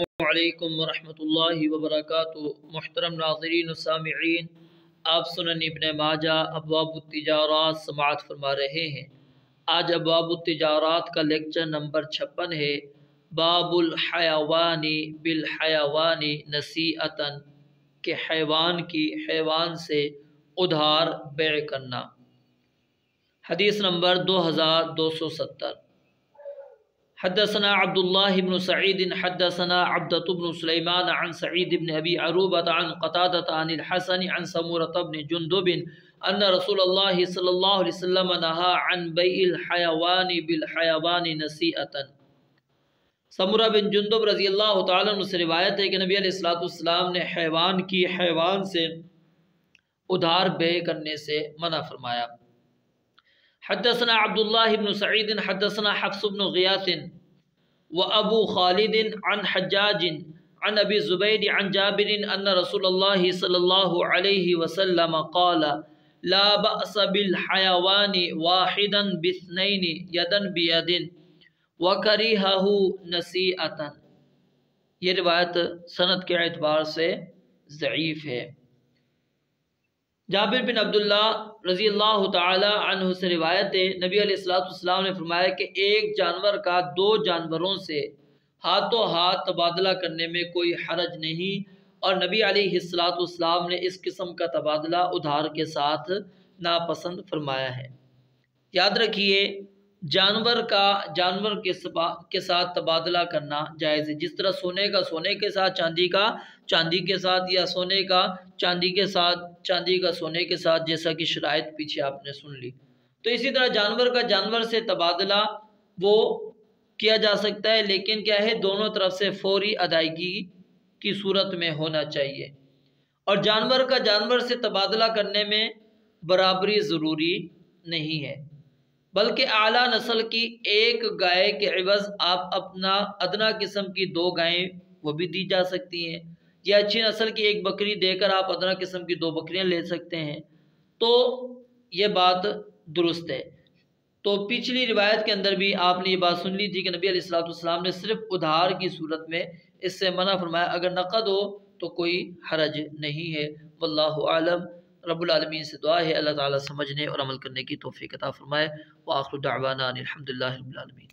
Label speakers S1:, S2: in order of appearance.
S1: السلام علیکم ورحمۃ اللہ وبرکاتہ۔ محترم ناظرین و سامعین، آپ سنن ابن ماجہ ابواب التجارات سماعت فرما رہے ہیں۔ آج ابواب التجارات کا لیکچر نمبر 56 ہے۔ باب الحیوان بالحیوان نسیئة، کہ حیوان کی حیوان سے ادھار بیع کرنا۔ حدیث نمبر 2270۔ حدثنا عبد الله بن سعيد حدثنا عبدة بن سليمان عن سعيد بن أبي عروبة عن قتادة عن الحسن عن سمورة بن جندب أن رسول الله صلى الله عليه وسلم نهى عن بيع الحيوان بالحيوان نسيئة۔ سمورہ بن جندب رضی اللہ تعالیٰ عنہ سے روایت ہے کہ نبی علیہ السلام نے حیوان کی حیوان سے ادھار بیع کرنے سے منع فرمایا۔ حدثنا عبد الله بن سعيد حدثنا حفص بن غياث وابو خالد عن حجاج عن ابي الزبير عن جابر ان رسول الله صلى الله عليه وسلم قال لا بأس بالحيوان واحدا باثنين يدا بيد وكرهه نسيئة۔ یہ روایت سند کے اعتبار سے ضعیف ہے۔ جابر بن عبداللہ رضی اللہ تعالی عنہ سے روایت ہے، نبی علیہ السلام نے فرمایا کہ ایک جانور کا دو جانوروں سے ہاتھوں ہاتھ تبادلہ کرنے میں کوئی حرج نہیں، اور نبی علیہ السلام نے اس قسم کا تبادلہ ادھار کے ساتھ ناپسند فرمایا ہے۔ یاد رکھیے، جانور کا جانور کے ساتھ تبادلہ کرنا جائز ہے، جس طرح سونے کا سونے کے ساتھ، چاندی کا چاندی کے ساتھ، یا سونے کا چاندی کے ساتھ، چاندی کا سونے کے ساتھ، جیسا کہ شرائط پیچھے آپ نے سن لی۔ تو اسی طرح جانور کا جانور سے تبادلہ وہ کیا جا سکتا ہے، لیکن کیا ہے، دونوں طرف سے فوری ادائیگی کی صورت میں ہونا چاہیے، اور جانور کا جانور سے تبادلہ کرنے میں برابری ضروری نہیں ہے، بلکہ اعلیٰ نسل کی ایک گائے کے عوض آپ اپنا ادنا قسم کی دو گائیں وہ بھی دی جا سکتی ہیں، یا اچھی نسل کی ایک بکری دے کر آپ ادنا قسم کی دو بکریاں لے سکتے ہیں۔ تو یہ بات درست ہے۔ تو پچھلی روایت کے اندر بھی آپ نے یہ بات سن لی تھی کہ نبی علیہ السلام نے صرف ادھار کی صورت میں اس سے منع فرمایا، اگر نقد ہو تو کوئی حرج نہیں ہے۔ واللہ اعلم۔ رب العالمین سے دعا ہے اللہ تعالیٰ سمجھنے اور عمل کرنے کی توفیق عطا فرمائے۔ وآخر دعوانا الحمدللہ رب العالمین۔